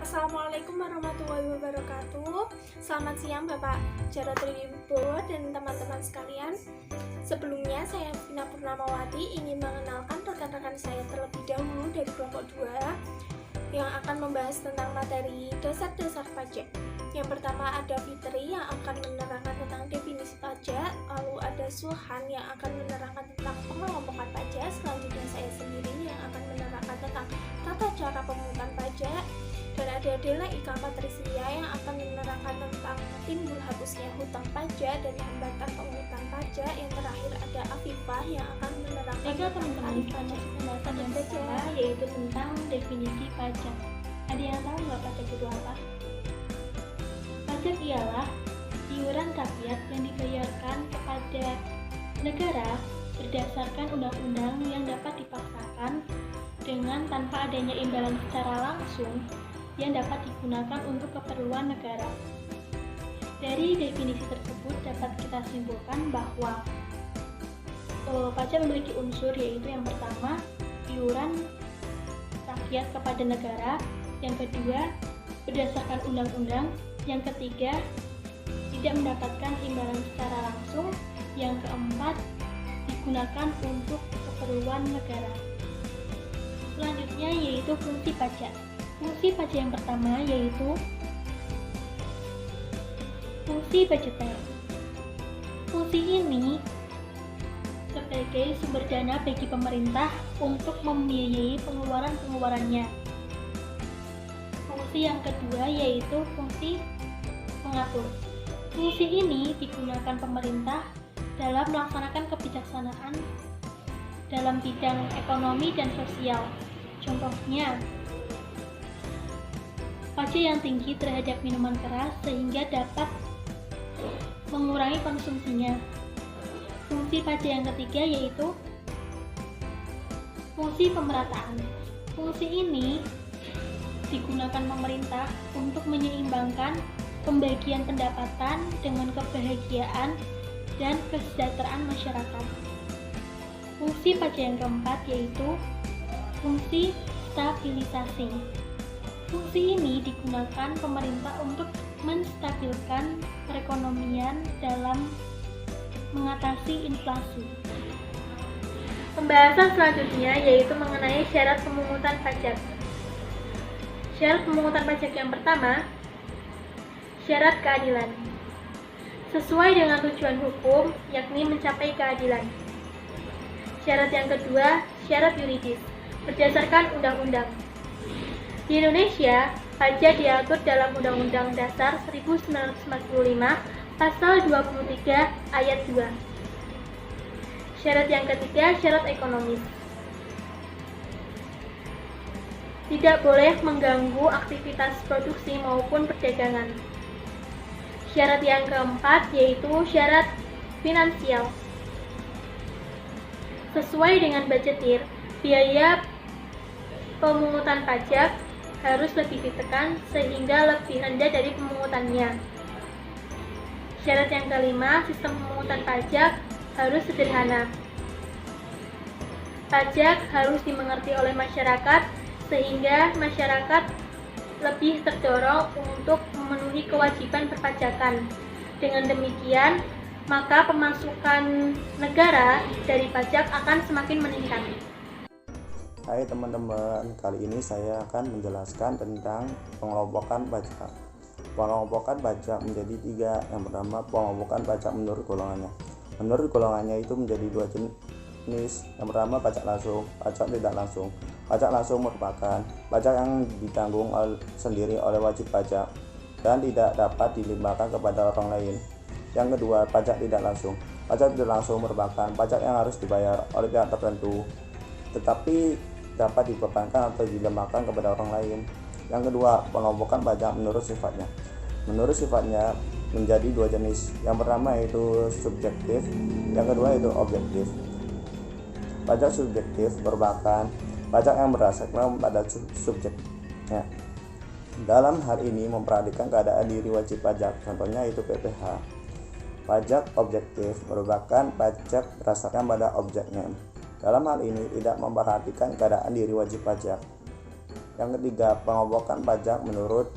Assalamualaikum warahmatullahi wabarakatuh. Selamat siang Bapak Jarod Wibowo dan teman-teman sekalian. Sebelumnya saya Vina Purnamawati ingin mengenalkan rekan-rekan saya terlebih dahulu dari kelompok 2 yang akan membahas tentang materi dasar-dasar pajak. Yang pertama ada Fitri yang akan menerangkan tentang definisi pajak, lalu ada Sulhan yang akan menerangkan tentang pengelompokan pajak, selanjutnya saya sendiri yang akan menerangkan tentang tata cara pemungutan pajak, dan ada Dela Ika Patrisya yang akan menerangkan tentang timbul hapusnya hutang pajak dan hambatan pemungutan pajak. Yang terakhir ada Afifah yang akan menerangkan teman-teman pajak pembahasan yang pertama yaitu tentang definisi pajak. Ada yang tahu nggak pajak itu apa? Pajak ialah iuran rakyat yang dibayarkan kepada negara berdasarkan undang-undang yang dapat dipaksakan dengan tanpa adanya imbalan secara langsung yang dapat digunakan untuk keperluan negara. Dari definisi tersebut dapat kita simpulkan bahwa pajak memiliki unsur yaitu yang pertama iuran rakyat kepada negara, yang kedua berdasarkan undang-undang, yang ketiga tidak mendapatkan imbalan secara langsung, yang keempat digunakan untuk keperluan negara. Selanjutnya yaitu fungsi pajak. Fungsi pajak yang pertama yaitu fungsi budgeter. Fungsi ini sebagai sumber dana bagi pemerintah untuk membiayai pengeluaran-pengeluarannya. Fungsi yang kedua yaitu fungsi pengatur. Fungsi ini digunakan pemerintah dalam melaksanakan kebijaksanaan dalam bidang ekonomi dan sosial. Contohnya, pajak yang tinggi terhadap minuman keras sehingga dapat mengurangi konsumsinya. Fungsi pajak yang ketiga yaitu fungsi pemerataan. Fungsi ini digunakan pemerintah untuk menyeimbangkan pembagian pendapatan dengan kebahagiaan dan kesejahteraan masyarakat. Fungsi pajak yang keempat yaitu fungsi stabilisasi. Fungsi ini digunakan pemerintah untuk menstabilkan perekonomian dalam mengatasi inflasi. Pembahasan selanjutnya yaitu mengenai syarat pemungutan pajak. Syarat pemungutan pajak yang pertama, syarat keadilan. Sesuai dengan tujuan hukum, yakni mencapai keadilan. Syarat yang kedua, syarat yuridis, berdasarkan undang-undang. Di Indonesia, pajak diatur dalam Undang-Undang Dasar 1945, Pasal 23 Ayat 2. Syarat yang ketiga, syarat ekonomis. Tidak boleh mengganggu aktivitas produksi maupun perdagangan. Syarat yang keempat yaitu syarat finansial. Sesuai dengan budgetir, biaya pemungutan pajak harus lebih ditekan sehingga lebih rendah dari pemungutannya. Syarat yang kelima, sistem pemungutan pajak harus sederhana. Pajak harus dimengerti oleh masyarakat sehingga masyarakat lebih terdorong untuk memenuhi kewajiban perpajakan. Dengan demikian, maka pemasukan negara dari pajak akan semakin meningkat. Hai teman-teman, kali ini saya akan menjelaskan tentang pengelompokan pajak. Pengelompokan pajak menjadi 3. Yang pertama, pengelompokan pajak menurut golongannya. Menurut golongannya itu menjadi 2 jenis. Yang pertama, pajak langsung, pajak tidak langsung. Pajak langsung merupakan pajak yang ditanggung sendiri oleh wajib pajak dan tidak dapat dilimpahkan kepada orang lain. Yang kedua, pajak tidak langsung. Pajak tidak langsung merupakan pajak yang harus dibayar oleh pihak tertentu, tetapi dapat dibebankan atau dilimpahkan kepada orang lain. Yang kedua, pengelompokan pajak menurut sifatnya. Menurut sifatnya menjadi 2 jenis. Yang pertama yaitu subjektif, yang kedua yaitu objektif. Pajak subjektif merupakan pajak yang berdasarkan pada subjeknya. Dalam hal ini memperhatikan keadaan diri wajib pajak, contohnya yaitu PPh. Pajak objektif merupakan pajak berdasarkan pada objeknya. Dalam hal ini tidak memperhatikan keadaan diri wajib pajak. Yang ketiga, pengelompokan pajak menurut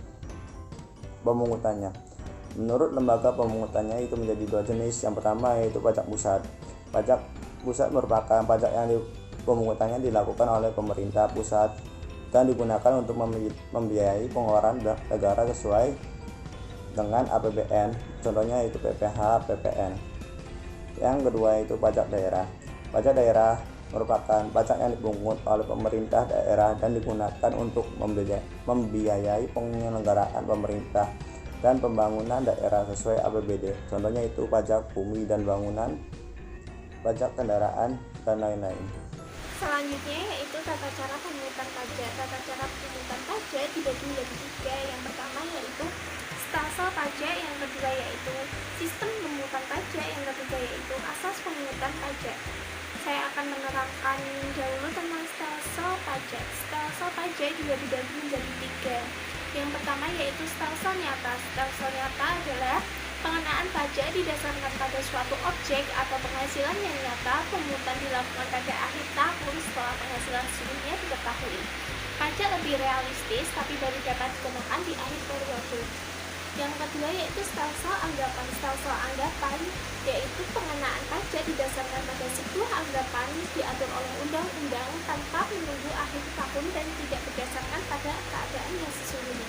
pemungutannya. Menurut lembaga pemungutannya itu menjadi dua jenis. Yang pertama yaitu pajak pusat. Pajak pusat merupakan pajak yang pemungutannya dilakukan oleh pemerintah pusat dan digunakan untuk membiayai pengeluaran negara sesuai dengan APBN. Contohnya itu PPH, PPN. Yang kedua itu pajak daerah. Pajak daerah merupakan pajak yang dipungut oleh pemerintah daerah dan digunakan untuk membiayai penyelenggaraan pemerintah dan pembangunan daerah sesuai APBD. Contohnya itu pajak bumi dan bangunan, pajak kendaraan, dan lain-lain. Selanjutnya yaitu tata cara pemungutan pajak. Tata cara pemungutan pajak dibagi menjadi 3. Yang pertama yaitu stelsel pajak, yang kedua yaitu sistem pemungutan pajak, yang ketiga yaitu asas pemungutan pajak. Saya akan menerangkan dahulu tentang stelsel pajak. Stelsel pajak juga dibagi menjadi 3. Yang pertama yaitu stelsel nyata. Stelsel nyata adalah pengenaan pajak didasarkan pada suatu objek atau penghasilan yang nyata. Pemungutan dilakukan pada akhir tahun setelah penghasilan sebelumnya diketahui. Pajak lebih realistis tapi baru dapat dikenakan di akhir periode. Yang kedua yaitu stelsel anggapan. Stelsel anggapan yaitu pengenaan pajak didasarkan pada sebuah anggapan diatur oleh undang-undang tanpa menunggu akhir tahun dan tidak berdasarkan pada keadaan yang sesungguhnya.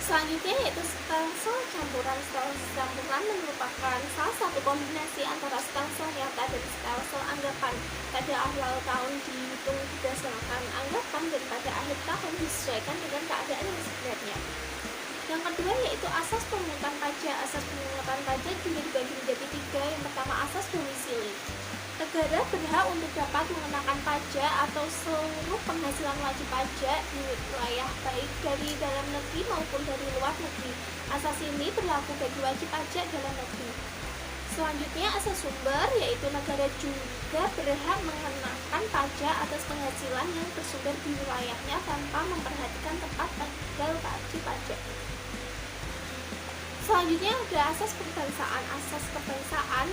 Selanjutnya yaitu stelsel campuran. Stelsel campuran merupakan salah satu kombinasi antara stelsel nyata dan stelsel anggapan. Pada awal tahun dihitung berdasarkan anggapan dan pada akhir tahun disesuaikan dengan keadaan yang sebenarnya. Yang kedua yaitu asas pemungutan pajak. Asas pemungutan pajak juga dibagi menjadi 3. Yang pertama asas domisili. Negara berhak untuk dapat mengenakan pajak atau seluruh penghasilan wajib pajak di wilayah baik dari dalam negeri maupun dari luar negeri. Asas ini berlaku bagi wajib pajak dalam negeri. Selanjutnya asas sumber, yaitu negara juga berhak mengenakan pajak atas penghasilan yang bersumber di wilayahnya tanpa memperhatikan tempat tinggal wajib pajak. Selanjutnya ada asas kebangsaan. Asas kebangsaan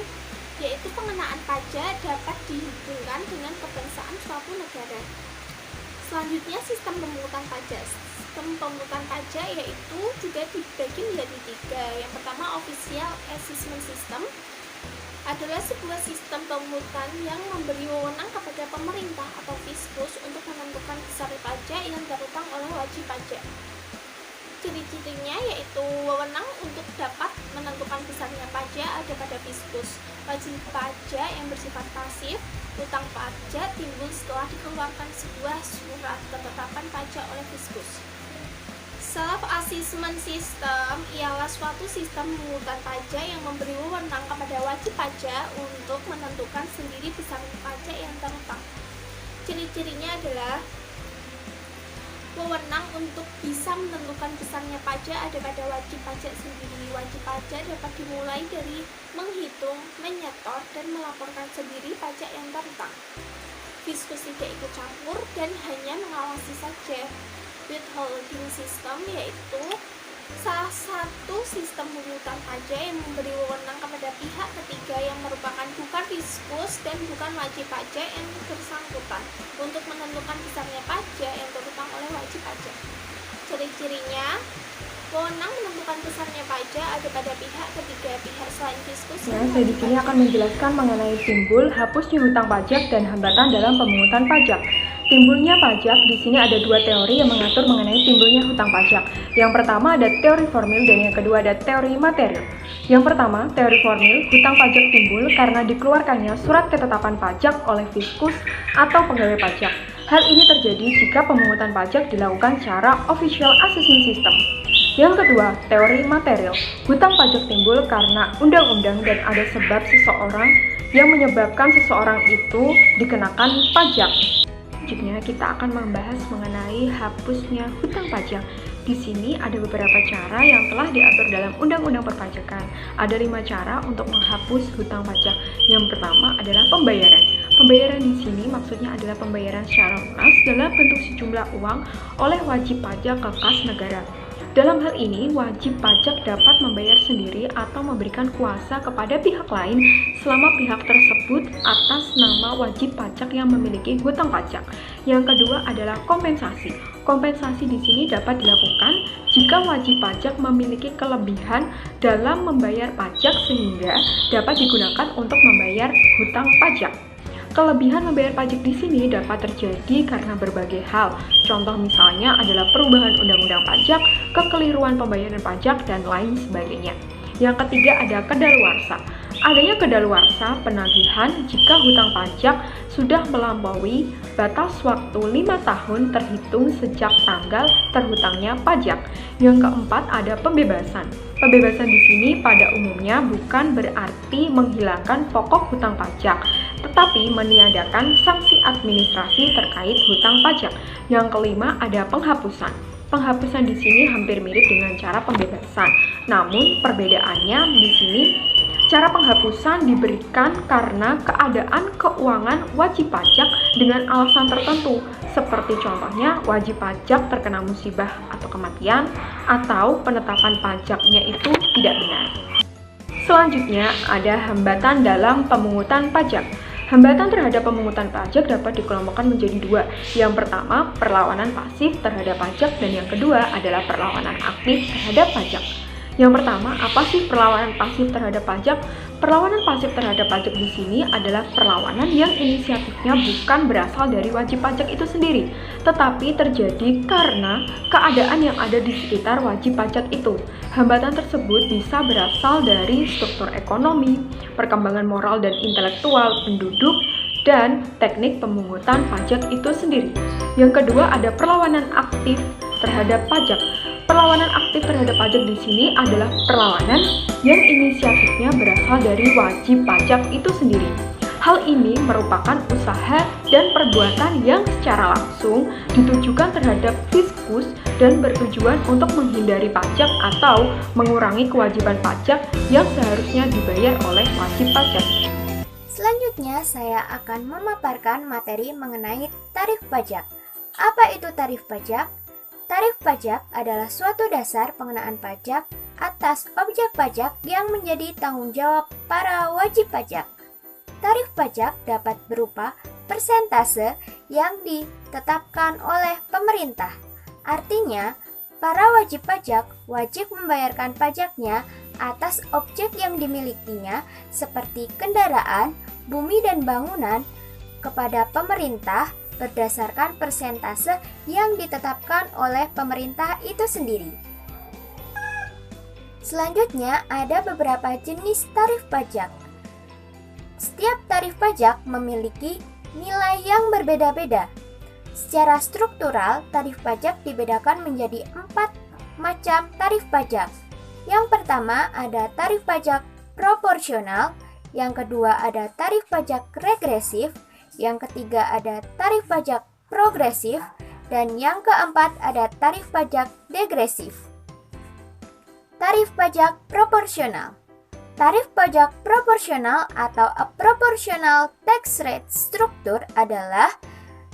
yaitu pengenaan pajak dapat dihubungkan dengan kebangsaan suatu negara. Selanjutnya sistem pemungutan pajak. Sistem pemungutan pajak yaitu juga dibagi menjadi 3. Yang pertama official assessment system adalah sebuah sistem pemungutan yang memberi wewenang kepada pemerintah atau fiskus untuk menentukan besar pajak yang terutang oleh wajib pajak. Ciri-cirinya yaitu wewenang untuk dapat menentukan besarnya pajak ada pada fiskus. Wajib pajak yang bersifat pasif, utang pajak timbul setelah dikeluarkan sebuah surat ketetapan pajak oleh fiskus. Self-assessment system ialah suatu sistem pemungutan pajak yang memberi wewenang kepada wajib pajak untuk menentukan sendiri besar pajak yang terutang. Ciri-cirinya adalah wewenang untuk bisa menentukan besarnya pajak ada pada wajib pajak sendiri. Wajib pajak dapat dimulai dari menghitung, menyetor, dan melaporkan sendiri pajak yang terutang. Fiskus tidak ikut campur dan hanya mengawasi saja. Withholding system yaitu salah satu sistem pemungutan pajak yang memberi wewenang kepada pihak ketiga yang merupakan bukan fiskus dan bukan wajib pajak yang bersangkutan untuk menentukan besarnya pajak yang terutang oleh wajib pajak. Ciri-cirinya, wewenang menentukan besarnya pajak ada pada pihak ketiga. Pihak selain fiskus. Saya di sini akan menjelaskan mengenai timbul, hapusnya hutang pajak, dan hambatan dalam pemungutan pajak. Timbulnya pajak, di sini ada 2 teori yang mengatur mengenai timbulnya hutang pajak. Yang pertama ada teori formil dan yang kedua ada teori material. Yang pertama, teori formil, hutang pajak timbul karena dikeluarkannya surat ketetapan pajak oleh fiskus atau pegawai pajak. Hal ini terjadi jika pemungutan pajak dilakukan secara official assessment system. Yang kedua, teori material, hutang pajak timbul karena undang-undang dan ada sebab seseorang yang menyebabkan seseorang itu dikenakan pajak. Selanjutnya kita akan membahas mengenai hapusnya hutang pajak. Di sini ada beberapa cara yang telah diatur dalam Undang-Undang Perpajakan. Ada 5 cara untuk menghapus hutang pajak. Yang pertama adalah pembayaran. Pembayaran di sini maksudnya adalah pembayaran secara lunas dalam bentuk sejumlah uang oleh wajib pajak ke kas negara. Dalam hal ini, wajib pajak dapat membayar sendiri atau memberikan kuasa kepada pihak lain selama pihak tersebut atas nama wajib pajak yang memiliki hutang pajak. Yang kedua adalah kompensasi. Kompensasi di sini dapat dilakukan jika wajib pajak memiliki kelebihan dalam membayar pajak sehingga dapat digunakan untuk membayar hutang pajak. Kelebihan membayar pajak di sini dapat terjadi karena berbagai hal. Contoh misalnya adalah perubahan undang-undang pajak, kekeliruan pembayaran pajak, dan lain sebagainya. Yang ketiga ada kedaluarsa. Adanya kedaluarsa penagihan jika hutang pajak sudah melampaui batas waktu 5 tahun terhitung sejak tanggal terhutangnya pajak. Yang keempat ada pembebasan. Pembebasan di sini pada umumnya bukan berarti menghilangkan pokok hutang pajak, tetapi meniadakan sanksi administrasi terkait hutang pajak. Yang kelima ada penghapusan. Penghapusan di sini hampir mirip dengan cara pembebasan. Namun perbedaannya di sini cara penghapusan diberikan karena keadaan keuangan wajib pajak dengan alasan tertentu, seperti contohnya wajib pajak terkena musibah atau kematian, atau penetapan pajaknya itu tidak benar. Selanjutnya ada hambatan dalam pemungutan pajak. Hambatan terhadap pemungutan pajak dapat dikelompokkan menjadi dua. Yang pertama, perlawanan pasif terhadap pajak, dan yang kedua adalah perlawanan aktif terhadap pajak. Yang pertama, apa sih perlawanan pasif terhadap pajak? Perlawanan pasif terhadap pajak di sini adalah perlawanan yang inisiatifnya bukan berasal dari wajib pajak itu sendiri, tetapi terjadi karena keadaan yang ada di sekitar wajib pajak itu. Hambatan tersebut bisa berasal dari struktur ekonomi, perkembangan moral dan intelektual penduduk, dan teknik pemungutan pajak itu sendiri. Yang kedua ada perlawanan aktif terhadap pajak. Perlawanan aktif terhadap pajak di sini adalah perlawanan yang inisiatifnya berasal dari wajib pajak itu sendiri. Hal ini merupakan usaha dan perbuatan yang secara langsung ditujukan terhadap fiskus dan bertujuan untuk menghindari pajak atau mengurangi kewajiban pajak yang seharusnya dibayar oleh wajib pajak. Selanjutnya, saya akan memaparkan materi mengenai tarif pajak. Apa itu tarif pajak? Tarif pajak adalah suatu dasar pengenaan pajak atas objek pajak yang menjadi tanggung jawab para wajib pajak. Tarif pajak dapat berupa persentase yang ditetapkan oleh pemerintah. Artinya, para wajib pajak wajib membayarkan pajaknya atas objek yang dimilikinya seperti kendaraan, bumi dan bangunan kepada pemerintah berdasarkan persentase yang ditetapkan oleh pemerintah itu sendiri. Selanjutnya ada beberapa jenis tarif pajak. Setiap tarif pajak memiliki nilai yang berbeda-beda. Secara struktural, tarif pajak dibedakan menjadi 4 macam tarif pajak. Yang pertama ada tarif pajak proporsional, yang kedua ada tarif pajak regresif, yang ketiga ada tarif pajak progresif, dan yang keempat ada tarif pajak degresif. Tarif pajak proporsional. Tarif pajak proporsional atau a proportional tax rate structure adalah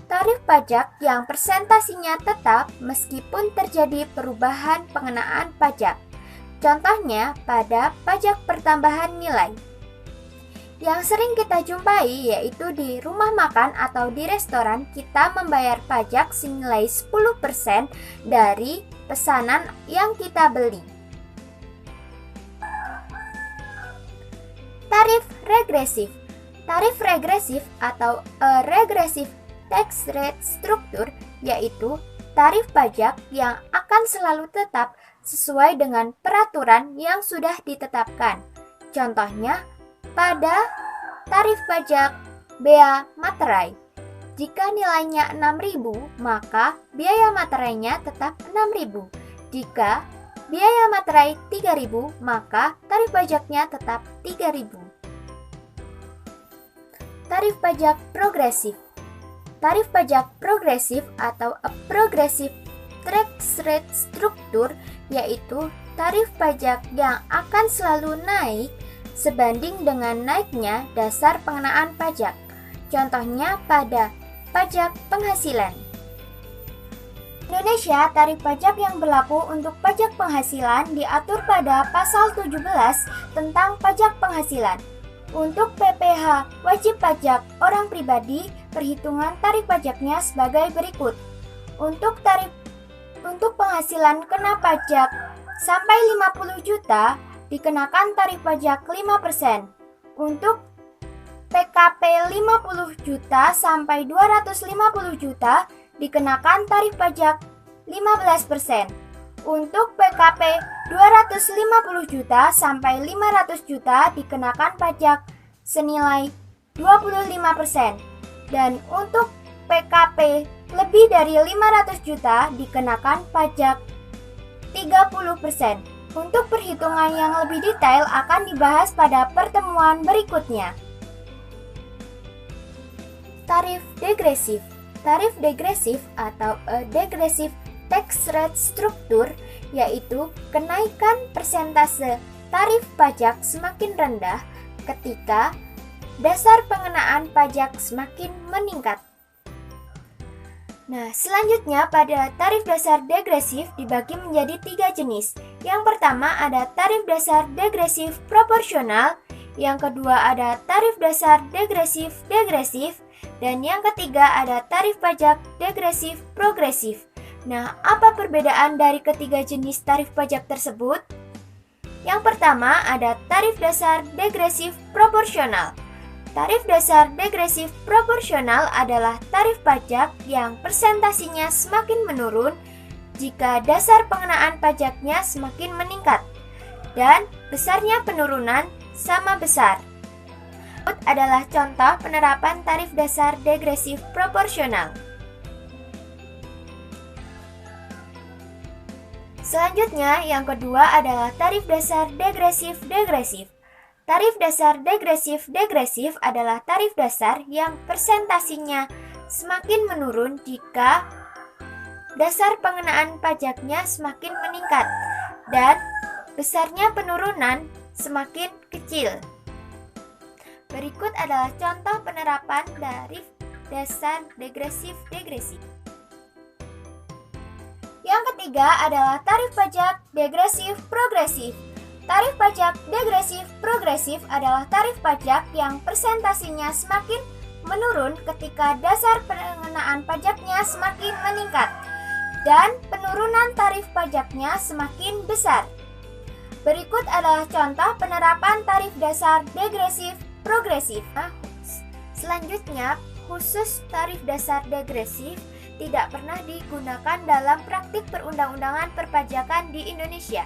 tarif pajak yang persentasinya tetap meskipun terjadi perubahan pengenaan pajak. Contohnya pada pajak pertambahan nilai. Yang sering kita jumpai yaitu di rumah makan atau di restoran kita membayar pajak senilai 10% dari pesanan yang kita beli. Tarif regresif. Tarif regresif atau a regressive tax rate structure yaitu tarif pajak yang akan selalu tetap sesuai dengan peraturan yang sudah ditetapkan. Contohnya pada tarif pajak bea materai. Jika nilainya 6.000, maka biaya materainya tetap 6.000. Jika biaya materai 3.000, maka tarif pajaknya tetap 3.000. Tarif pajak progresif. Tarif pajak progresif atau a progressive tax rate structure yaitu tarif pajak yang akan selalu naik sebanding dengan naiknya dasar pengenaan pajak. Contohnya pada pajak penghasilan. Indonesia, tarif pajak yang berlaku untuk pajak penghasilan diatur pada Pasal 17 tentang pajak penghasilan. Untuk PPh wajib pajak orang pribadi, perhitungan tarif pajaknya sebagai berikut. Untuk penghasilan kena pajak sampai 50 juta dikenakan tarif pajak 5%. Untuk PKP 50 juta sampai 250 juta dikenakan tarif pajak 15%. Untuk PKP 250 juta sampai 500 juta dikenakan pajak senilai 25%. Dan untuk PKP lebih dari 500 juta dikenakan pajak 30%. Untuk perhitungan yang lebih detail akan dibahas pada pertemuan berikutnya. Tarif degresif. Tarif degresif atau degressive tax rate structure yaitu kenaikan persentase tarif pajak semakin rendah ketika dasar pengenaan pajak semakin meningkat. Nah, selanjutnya pada tarif dasar degresif dibagi menjadi 3 jenis. Yang pertama ada tarif dasar degresif proporsional, yang kedua ada tarif dasar degresif degresif, dan yang ketiga ada tarif pajak degresif progresif. Nah, apa perbedaan dari ketiga jenis tarif pajak tersebut? Yang pertama ada tarif dasar degresif proporsional. Tarif dasar degresif proporsional adalah tarif pajak yang persentasinya semakin menurun jika dasar pengenaan pajaknya semakin meningkat dan besarnya penurunan sama besar. Berikut adalah contoh penerapan tarif dasar degresif proporsional. Selanjutnya, yang kedua adalah tarif dasar degresif degresif. Tarif dasar degresif degresif adalah tarif dasar yang persentasinya semakin menurun jika dasar pengenaan pajaknya semakin meningkat dan besarnya penurunan semakin kecil. Berikut adalah contoh penerapan tarif dasar degresif degresif. Yang ketiga adalah tarif pajak degresif progresif. Tarif pajak degresif progresif adalah tarif pajak yang persentasinya semakin menurun ketika dasar pengenaan pajaknya semakin meningkat dan penurunan tarif pajaknya semakin besar. Berikut adalah contoh penerapan tarif dasar degresif progresif. Selanjutnya, khusus tarif dasar degresif tidak pernah digunakan dalam praktik perundang-undangan perpajakan di Indonesia.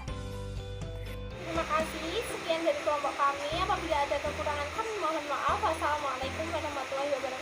Terima kasih, sekian dari kelompok kami. Apabila ada kekurangan kami mohon maaf. Wassalamualaikum warahmatullahi wabarakatuh.